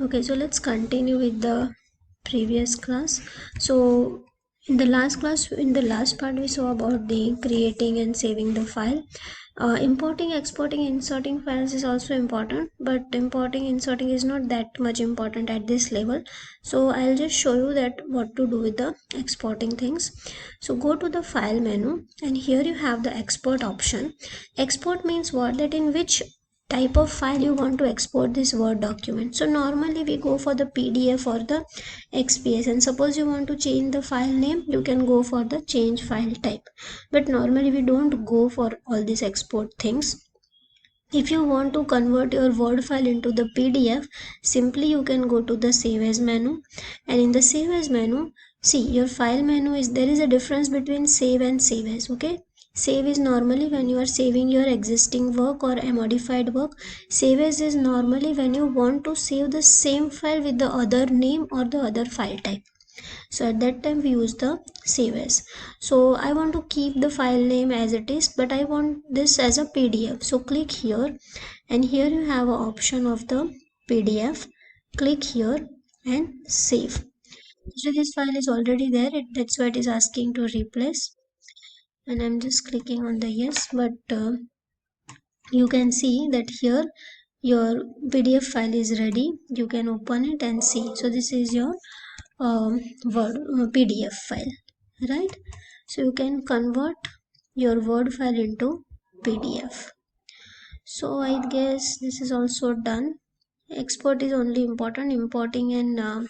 Okay, so let's continue with the previous class. So in the last class, in the last part, we saw about the creating and saving the file. Importing, exporting, inserting files is also important, but importing, inserting is not that much important at this level. So I'll just show you that what to do with the exporting things. So go to the file menu, and here you have the export option. Export means what? That in which type of file you want to export this Word document. So normally we go for the PDF or the XPS, and suppose you want to change the file name, you can go for the change file type. But normally we don't go for all these export things. If you want to convert your Word file into the PDF, simply you can go to the Save As menu, and in the Save As menu, see your file menu is there is a difference between save and save as. Okay, save is normally when you are saving your existing work or a modified work. Save as is normally when you want to save the same file with the other name or the other file type. So at that time we use the save as. So I want to keep the file name as it is, but I want this as a PDF. So click here, and here you have an option of the PDF. Click here and save. So this file is already there, that's why it is asking to replace, and I'm just clicking on the yes. But you can see that here your PDF file is ready. You can open it and see. So this is your Word PDF file, right? So you can convert your Word file into PDF. So I guess this is also done. Export is only important. Importing and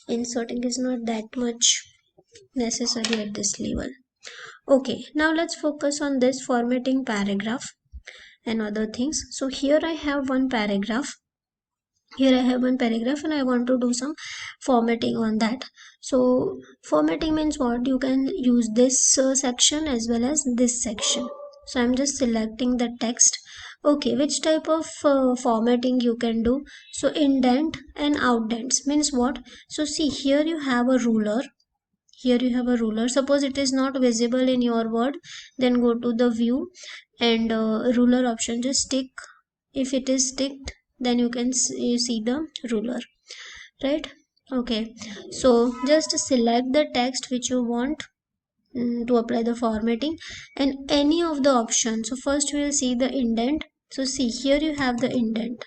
inserting is not that much necessary at this level. Okay, now let's focus on this formatting paragraph and other things. So here I have one paragraph. And I want to do some formatting on that. So formatting means what? You can use this section as well as this section. So I'm just selecting the text. Okay, which type of formatting you can do? So indent and outdents means what? So see, here you have a ruler. Here you have a ruler. Suppose it is not visible in your Word, then go to the view and ruler option, just tick. If it is ticked, then you can see the ruler, right? Okay, so just select the text which you want to apply the formatting, and any of the options. So first we will see the indent. So see, here you have the indent,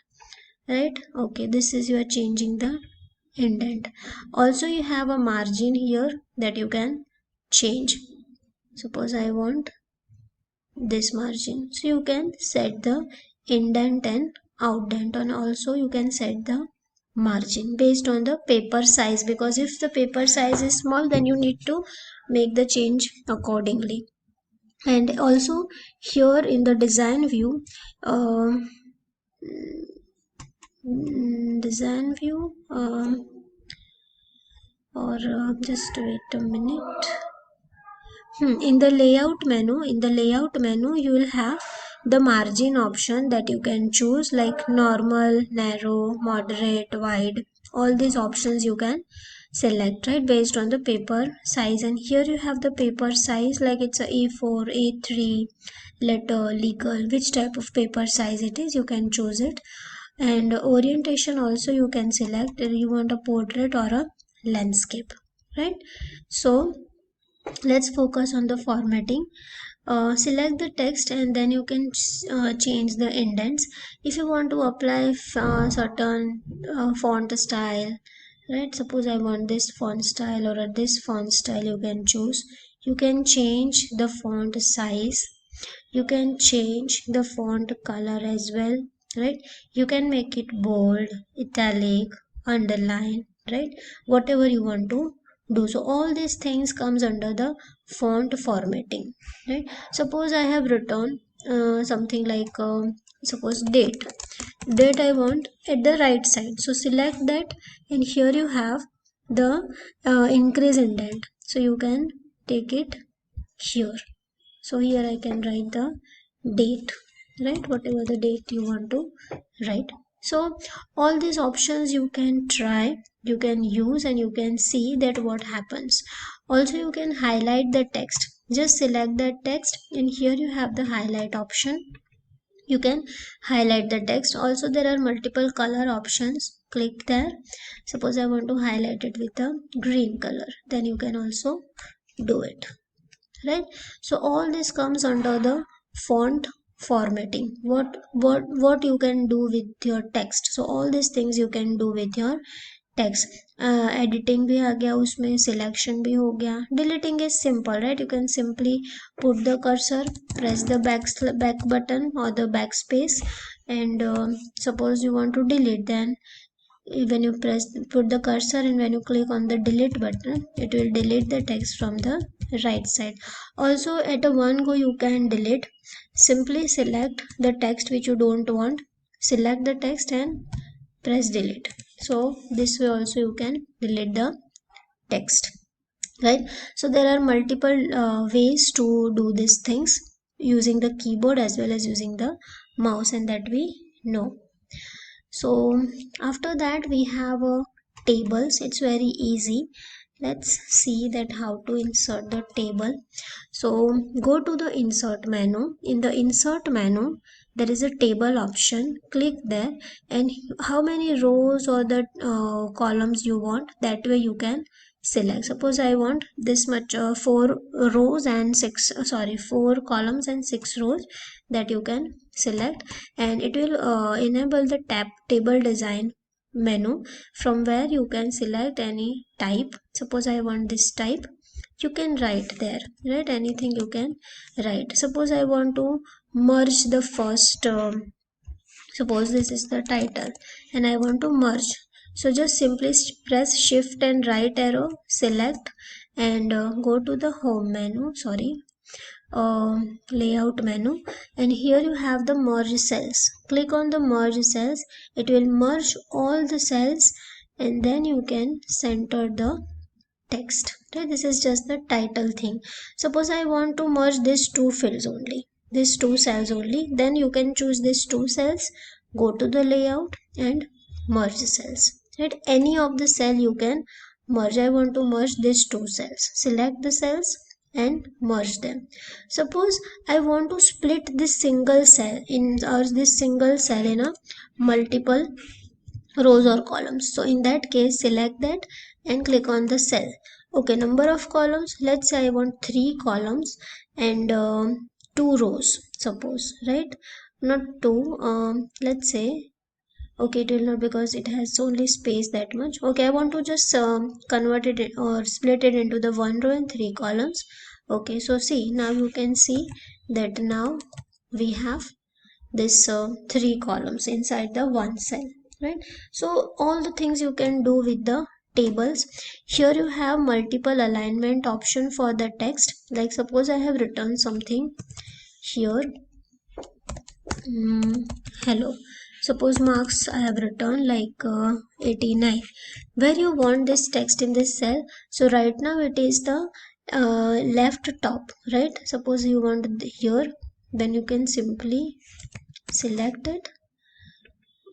right? Okay, this is you are changing the indent. Also you have a margin here that you can change. Suppose I want this margin, so you can set the indent and outdent, and also you can set the margin based on the paper size, because if the paper size is small, then you need to make the change accordingly. And also here in the design view, design view or just wait a minute. In the layout menu, you will have the margin option that you can choose, like normal, narrow, moderate, wide. All these options you can select, right, based on the paper size. And here you have the paper size, like it's a A4, A3, letter, legal, which type of paper size it is, you can choose it. And orientation also you can select, whether you want a portrait or a landscape, right? So let's focus on the formatting. Select the text, and then you can change the indents. If you want to apply certain font style, right? Suppose I want this font style or this font style, you can choose. You can change the font size, you can change the font color as well, right? You can make it bold, italic, underline, right? Whatever you want to do. So all these things comes under the font formatting, right? Suppose I have written something like suppose date I want at the right side, so select that, and here you have the increase indent, so you can take it here. So here I can write the date, right? Whatever the date you want to write. So all these options you can try, you can use, and you can see that what happens. Also you can highlight the text. Just select that text, and here you have the highlight option. You can highlight the text. Also there are multiple color options. click there. Suppose I want to highlight it with a green color, then you can also do it, right? So all this comes under the font formatting. What you can do with your text, so all these things you can do with your text. Editing भी आ गया उसमें, selection भी हो गया, deleting is simple, right? You can simply put the cursor, press the back button or the backspace, and suppose you want to delete, then when you put the cursor and when you click on the delete button, it will delete the text from the right side. Also at a one go you can delete. Simply select the text which you don't want, select the text and press delete. So this way also you can delete the text, right? So there are multiple ways to do these things using the keyboard as well as using the mouse, and that we know. So after that we have tables. It's very easy. Let's see that how to insert the table. So go to the insert menu. In the insert menu there is a table option, click there, and how many rows or the columns you want, that way you can select. Suppose I want this much, 4 columns and 6 rows, that you can select, and it will enable the table design menu, from where you can select any type. Suppose I want this type, you can write there, right? Anything you can write. Suppose I want to merge the first, suppose this is the title and I want to merge, so just simply press shift and right arrow, select, and go to the home menu, layout menu, and here you have the merge cells. Click on the merge cells, it will merge all the cells, and then you can center the text, right? This is just the title thing. Suppose I want to merge these two fields only, these two cells only, then you can choose these two cells, go to the layout and merge cells, right? Any of the cell you can merge. I want to merge these two cells, select the cells and merge them. Suppose I want to split this single cell in, or this single cell in a multiple rows or columns, so in that case select that and click on the cell. Okay, number of columns, let's say I want 3 columns and 2 rows, suppose, right? Not 2, let's say, okay, it will not, because it has only space that much. Okay, I want to just convert it or split it into the 1 row and 3 columns. Okay, so see, now you can see that now we have this 3 columns inside the one cell, right? So all the things you can do with the tables. Here you have multiple alignment option for the text. Like suppose I have written something here, hello, suppose marks I have written like 89, where you want this text in this cell. So right now it is the left top, right? Suppose you want here, then you can simply select it.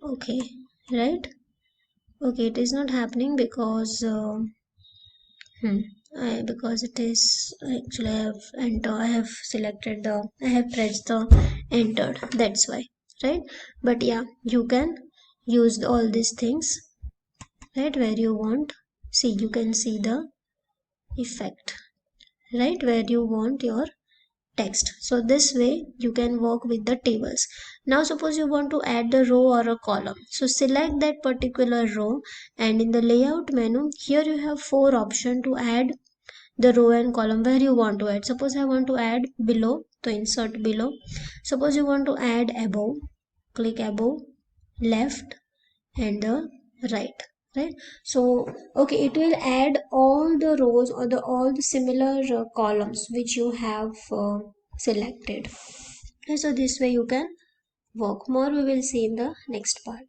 Okay, right? Okay, it is not happening because because it is actually I have selected the, I have pressed the entered, that's why, right? But yeah, you can use all these things, right? Where you want, see, you can see the effect, right? Where you want your text. So this way you can work with the tables. Now suppose you want to add the row or a column, so select that particular row, and in the layout menu here you have 4 options to add the row and column where you want to add. Suppose I want to add below, so insert below. Suppose you want to add above, click above, left and the right. So okay, it will add all the rows or the all the similar columns which you have selected. And so this way you can work. More we will see in the next part.